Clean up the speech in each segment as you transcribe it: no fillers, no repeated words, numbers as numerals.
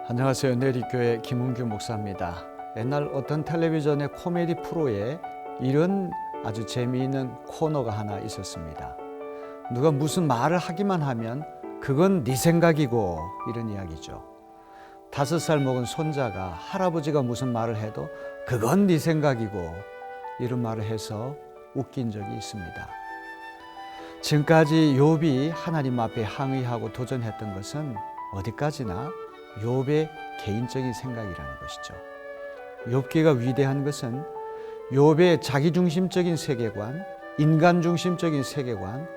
안녕하세요. 내리교회 김은규 목사입니다. 옛날 어떤 텔레비전의 코미디 프로에 이런 아주 재미있는 코너가 하나 있었습니다. 누가 무슨 말을 하기만 하면 그건 네 생각이고 이런 이야기죠. 5살 먹은 손자가 할아버지가 무슨 말을 해도 그건 네 생각이고 이런 말을 해서 웃긴 적이 있습니다. 지금까지 욥이 하나님 앞에 항의하고 도전했던 것은 어디까지나 욥의 개인적인 생각이라는 것이죠. 욥기가 위대한 것은 욥의 자기중심적인 세계관, 인간중심적인 세계관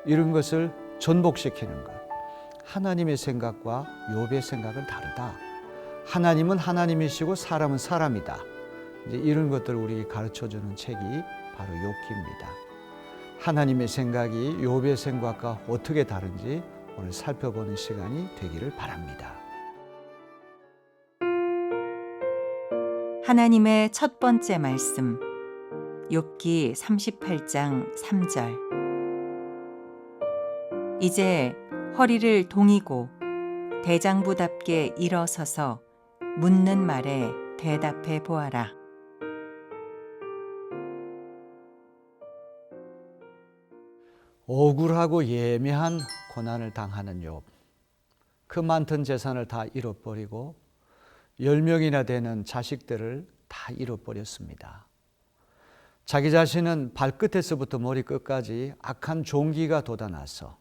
이런 것을 전복시키는 것. 하나님의 생각과 욥의 생각은 다르다. 하나님은 하나님이시고 사람은 사람이다. 이제 이런 것들을 우리에게 가르쳐주는 책이 바로 욥기입니다. 하나님의 생각이 욥의 생각과 어떻게 다른지 오늘 살펴보는 시간이 되기를 바랍니다. 하나님의 첫 번째 말씀, 욥기 38장 3절. 이제 허리를 동이고 대장부답게 일어서서 묻는 말에 대답해 보아라. 억울하고 예매한 고난을 당하는 욥. 그 많던 재산을 다 잃어버리고 10명이나 되는 자식들을 다 잃어버렸습니다. 자기 자신은 발끝에서부터 머리끝까지 악한 종기가 돋아나서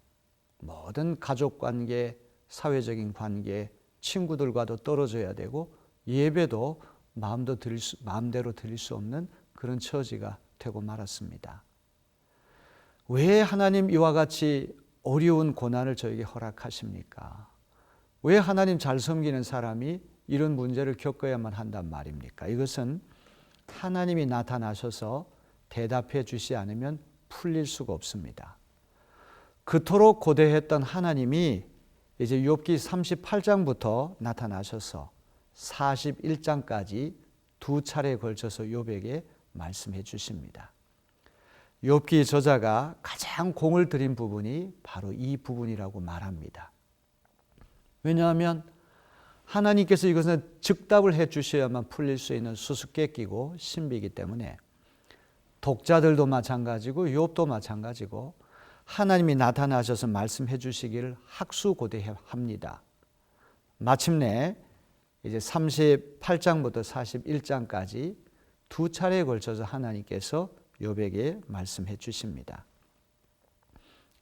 모든 가족관계, 사회적인 관계, 친구들과도 떨어져야 되고 예배도 마음대로 드릴 수 없는 그런 처지가 되고 말았습니다. 왜 하나님 이와 같이 어려운 고난을 저에게 허락하십니까? 왜 하나님 잘 섬기는 사람이 이런 문제를 겪어야만 한단 말입니까? 이것은 하나님이 나타나셔서 대답해 주시지 않으면 풀릴 수가 없습니다. 그토록 고대했던 하나님이 이제 욥기 38장부터 나타나셔서 41장까지 두 차례에 걸쳐서 욥에게 말씀해 주십니다. 욥기 저자가 가장 공을 들인 부분이 바로 이 부분이라고 말합니다. 왜냐하면 하나님께서 이것은 즉답을 해 주셔야만 풀릴 수 있는 수수께끼고 신비이기 때문에 독자들도 마찬가지고 욥도 마찬가지고 하나님이 나타나셔서 말씀해 주시기를 학수고대합니다. 마침내 이제 38장부터 41장까지 두 차례에 걸쳐서 하나님께서 욥에게 말씀해 주십니다.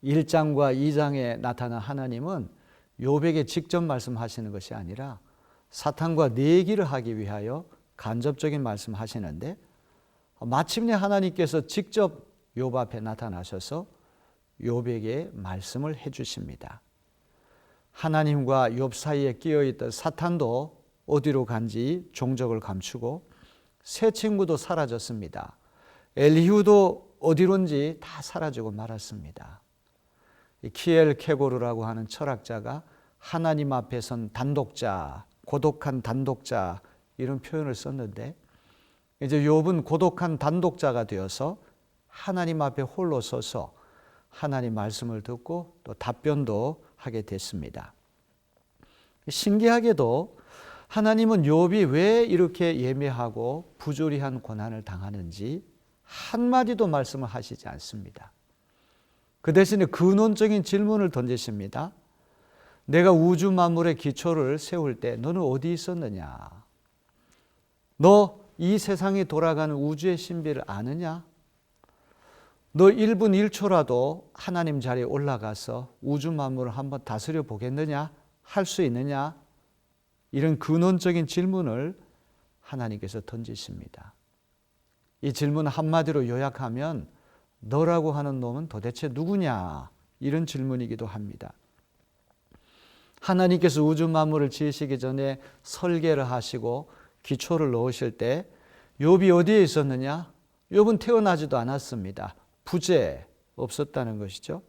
1장과 2장에 나타난 하나님은 욥에게 직접 말씀하시는 것이 아니라 사탄과 내기를 하기 위하여 간접적인 말씀하시는데 마침내 하나님께서 직접 욥 앞에 나타나셔서 욥에게 말씀을 해 주십니다. 하나님과 욥 사이에 끼어있던 사탄도 어디로 간지 종적을 감추고 새 친구도 사라졌습니다. 엘리후도 어디론지 다 사라지고 말았습니다. 키엘 케고르라고 하는 철학자가 하나님 앞에 선 단독자, 고독한 단독자 이런 표현을 썼는데 이제 욥은 고독한 단독자가 되어서 하나님 앞에 홀로 서서 하나님 말씀을 듣고 또 답변도 하게 됐습니다. 신기하게도 하나님은 욥이 왜 이렇게 예매하고 부조리한 고난을 당하는지 한마디도 말씀을 하시지 않습니다. 그 대신에 근원적인 질문을 던지십니다. 내가 우주 만물의 기초를 세울 때 너는 어디 있었느냐? 너 이 세상이 돌아가는 우주의 신비를 아느냐? 너 1분 1초라도 하나님 자리에 올라가서 우주 만물을 한번 다스려 보겠느냐? 할 수 있느냐? 이런 근원적인 질문을 하나님께서 던지십니다. 이 질문 한마디로 요약하면 너라고 하는 놈은 도대체 누구냐? 이런 질문이기도 합니다. 하나님께서 우주 만물을 지으시기 전에 설계를 하시고 기초를 넣으실 때 욥이 어디에 있었느냐? 욥은 태어나지도 않았습니다. 부재 없었다는 것이죠.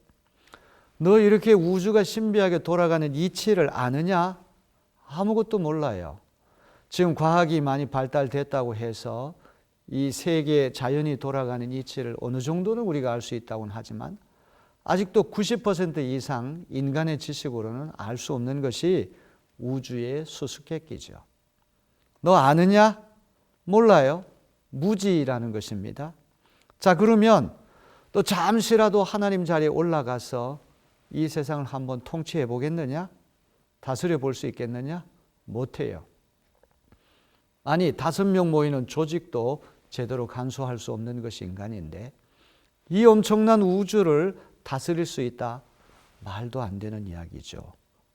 너 이렇게 우주가 신비하게 돌아가는 이치를 아느냐? 아무것도 몰라요. 지금 과학이 많이 발달됐다고 해서 이 세계 자연이 돌아가는 이치를 어느 정도는 우리가 알 수 있다고는 하지만 아직도 90% 이상 인간의 지식으로는 알 수 없는 것이 우주의 수수께끼죠. 너 아느냐? 몰라요. 무지라는 것입니다. 자, 그러면 또 잠시라도 하나님 자리에 올라가서 이 세상을 한번 통치해 보겠느냐? 다스려 볼 수 있겠느냐? 못해요. 아니, 5명 모이는 조직도 제대로 간수할 수 없는 것이 인간인데 이 엄청난 우주를 다스릴 수 있다? 말도 안 되는 이야기죠.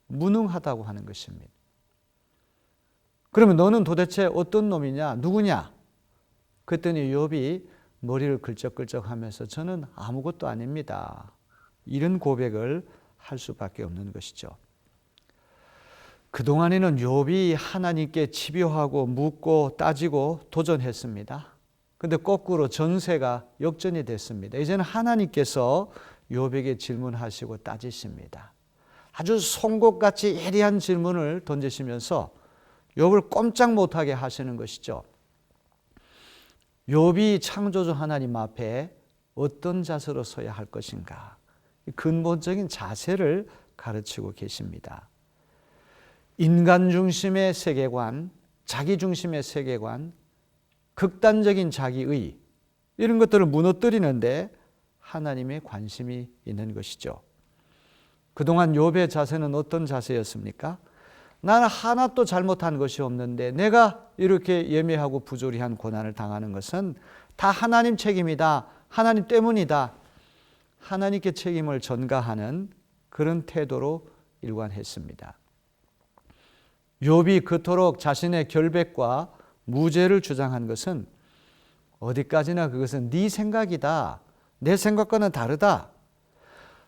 무능하다고 하는 것입니다. 그러면 너는 도대체 어떤 놈이냐? 누구냐? 그랬더니 욥이 머리를 긁적긁적하면서 저는 아무것도 아닙니다. 이런 고백을 할 수밖에 없는 것이죠. 그동안에는 욥이 하나님께 집요하고 묻고 따지고 도전했습니다. 근데 거꾸로 전세가 역전이 됐습니다. 이제는 하나님께서 욥에게 질문하시고 따지십니다. 아주 송곳같이 예리한 질문을 던지시면서 욥을 꼼짝 못하게 하시는 것이죠. 욥이 창조주 하나님 앞에 어떤 자세로 서야 할 것인가? 근본적인 자세를 가르치고 계십니다. 인간 중심의 세계관, 자기 중심의 세계관, 극단적인 자기의 이런 것들을 무너뜨리는데 하나님의 관심이 있는 것이죠. 그동안 욥의 자세는 어떤 자세였습니까? 나는 하나도 잘못한 것이 없는데 내가 이렇게 예매하고 부조리한 고난을 당하는 것은 다 하나님 책임이다. 하나님 때문이다. 하나님께 책임을 전가하는 그런 태도로 일관했습니다. 욥이 그토록 자신의 결백과 무죄를 주장한 것은 어디까지나 그것은 네 생각이다. 내 생각과는 다르다.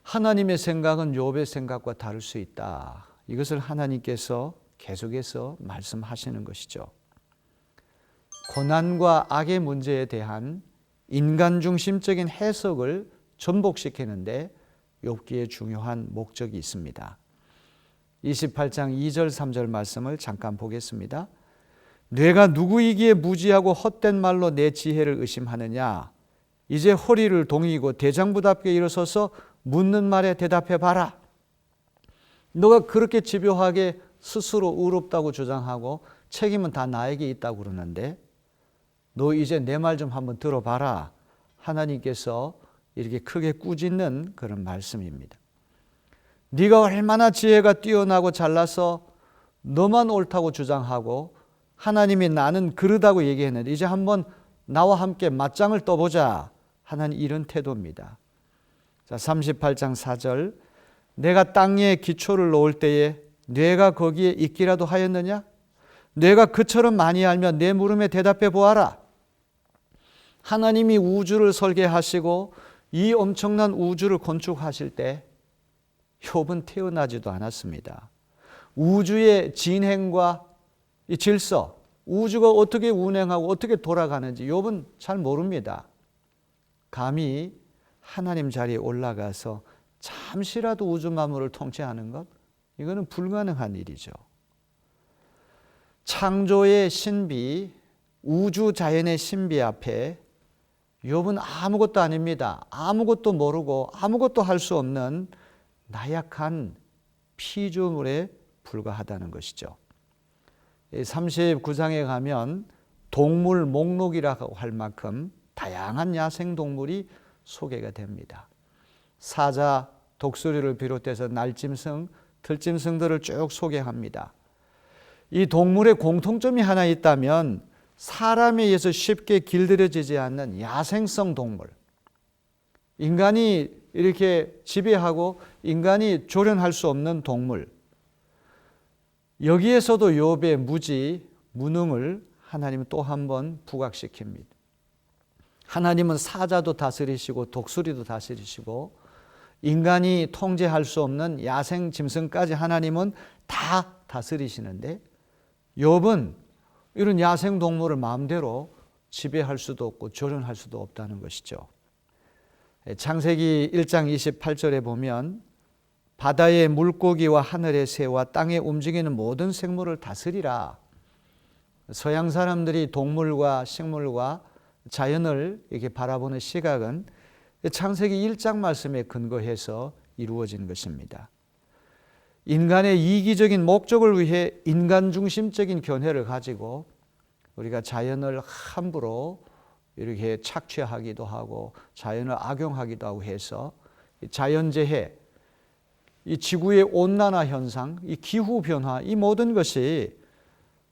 하나님의 생각은 욥의 생각과 다를 수 있다. 이것을 하나님께서 계속해서 말씀하시는 것이죠. 고난과 악의 문제에 대한 인간 중심적인 해석을 전복시키는데 욥기에 중요한 목적이 있습니다. 28장 2절 3절 말씀을 잠깐 보겠습니다. 뇌가 누구이기에 무지하고 헛된 말로 내 지혜를 의심하느냐? 이제 허리를 동이고 대장부답게 일어서서 묻는 말에 대답해 봐라. 너가 그렇게 집요하게 스스로 의롭다고 주장하고 책임은 다 나에게 있다고 그러는데 너 이제 내 말 좀 한번 들어봐라. 하나님께서 이렇게 크게 꾸짖는 그런 말씀입니다. 네가 얼마나 지혜가 뛰어나고 잘나서 너만 옳다고 주장하고 하나님이 나는 그러다고 얘기했는데 이제 한번 나와 함께 맞짱을 떠보자 하는 이런 태도입니다. 자, 38장 4절 내가 땅에 기초를 놓을 때에 뇌가 거기에 있기라도 하였느냐? 뇌가 그처럼 많이 알면 내 물음에 대답해 보아라. 하나님이 우주를 설계하시고 이 엄청난 우주를 건축하실 때 욥은 태어나지도 않았습니다. 우주의 진행과 이 질서, 우주가 어떻게 운행하고 어떻게 돌아가는지 욥은 잘 모릅니다. 감히 하나님 자리에 올라가서 잠시라도 우주 만물을 통치하는 것, 이거는 불가능한 일이죠. 창조의 신비, 우주 자연의 신비 앞에 욥은 아무것도 아닙니다. 아무것도 모르고 아무것도 할 수 없는 나약한 피조물에 불과하다는 것이죠. 39장에 가면 동물 목록이라고 할 만큼 다양한 야생동물이 소개가 됩니다. 사자, 독수리를 비롯해서 날짐승, 들짐승들을 쭉 소개합니다. 이 동물의 공통점이 하나 있다면 사람에 의해서 쉽게 길들여지지 않는 야생성 동물. 인간이 이렇게 지배하고 인간이 조련할 수 없는 동물. 여기에서도 욥의 무지, 무능을 하나님은 또 한 번 부각시킵니다. 하나님은 사자도 다스리시고 독수리도 다스리시고 인간이 통제할 수 없는 야생 짐승까지 하나님은 다 다스리시는데 욥은 이런 야생 동물을 마음대로 지배할 수도 없고 조련할 수도 없다는 것이죠. 창세기 1장 28절에 보면 바다의 물고기와 하늘의 새와 땅에 움직이는 모든 생물을 다스리라. 서양 사람들이 동물과 식물과 자연을 이렇게 바라보는 시각은 창세기 1장 말씀에 근거해서 이루어진 것입니다. 인간의 이기적인 목적을 위해 인간 중심적인 견해를 가지고 우리가 자연을 함부로 이렇게 착취하기도 하고 자연을 악용하기도 하고 해서 자연재해, 이 지구의 온난화 현상, 이 기후 변화, 이 모든 것이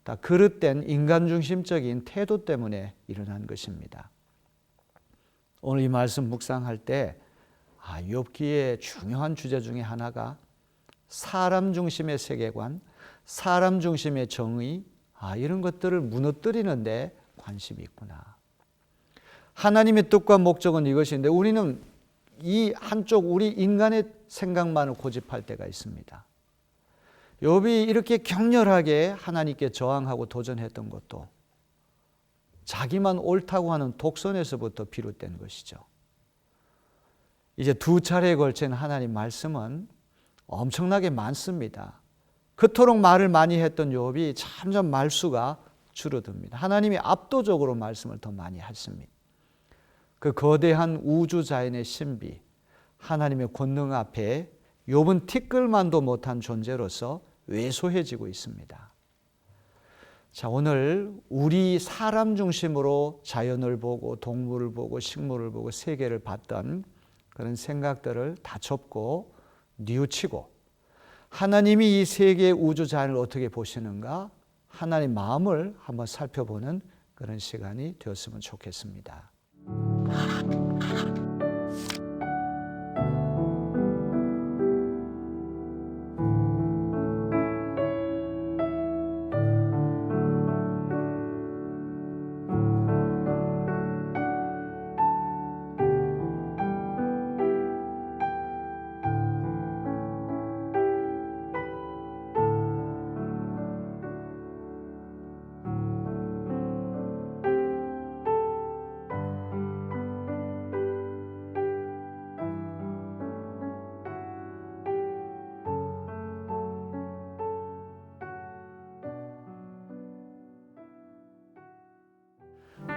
다 그릇된 인간 중심적인 태도 때문에 일어난 것입니다. 오늘 이 말씀 묵상할 때 욥기의 중요한 주제 중에 하나가 사람 중심의 세계관, 사람 중심의 정의, 이런 것들을 무너뜨리는 데 관심이 있구나. 하나님의 뜻과 목적은 이것인데 우리는 이 한쪽 우리 인간의 생각만을 고집할 때가 있습니다. 욥이 이렇게 격렬하게 하나님께 저항하고 도전했던 것도 자기만 옳다고 하는 독선에서부터 비롯된 것이죠. 이제 두 차례에 걸친 하나님 말씀은 엄청나게 많습니다. 그토록 말을 많이 했던 욥이 점점 말수가 줄어듭니다. 하나님이 압도적으로 말씀을 더 많이 하십니다. 그 거대한 우주 자연의 신비, 하나님의 권능 앞에 욥은 티끌만도 못한 존재로서 왜소해지고 있습니다. 자, 오늘 우리 사람 중심으로 자연을 보고 동물을 보고 식물을 보고 세계를 봤던 그런 생각들을 다 접고 뉘우치고 하나님이 이 세계 우주 자연을 어떻게 보시는가, 하나님 마음을 한번 살펴보는 그런 시간이 되었으면 좋겠습니다.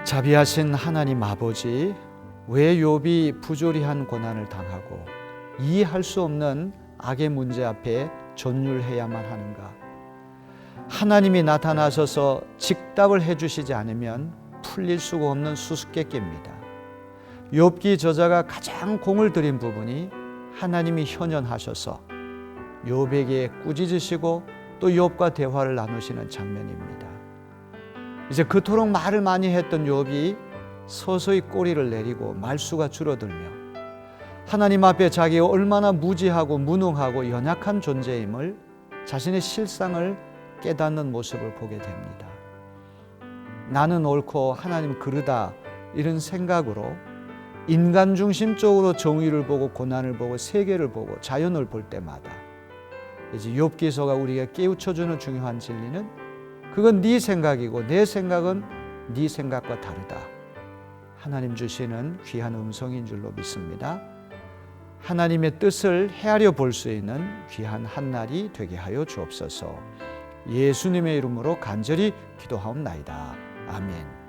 자비하신 하나님 아버지, 왜 욥이 부조리한 고난을 당하고 이해할 수 없는 악의 문제 앞에 전율해야만 하는가? 하나님이 나타나셔서 직답을 해주시지 않으면 풀릴 수가 없는 수수께끼입니다. 욥기 저자가 가장 공을 들인 부분이 하나님이 현현하셔서 욥에게 꾸짖으시고 또 욥과 대화를 나누시는 장면입니다. 이제 그토록 말을 많이 했던 욥이 서서히 꼬리를 내리고 말수가 줄어들며 하나님 앞에 자기가 얼마나 무지하고 무능하고 연약한 존재임을, 자신의 실상을 깨닫는 모습을 보게 됩니다. 나는 옳고 하나님 그르다, 이런 생각으로 인간 중심적으로 정의를 보고 고난을 보고 세계를 보고 자연을 볼 때마다 이제 욥기서가 우리가 깨우쳐주는 중요한 진리는 그건 네 생각이고 내 생각은 네 생각과 다르다. 하나님 주시는 귀한 음성인 줄로 믿습니다. 하나님의 뜻을 헤아려 볼 수 있는 귀한 한날이 되게 하여 주옵소서. 예수님의 이름으로 간절히 기도하옵나이다. 아멘.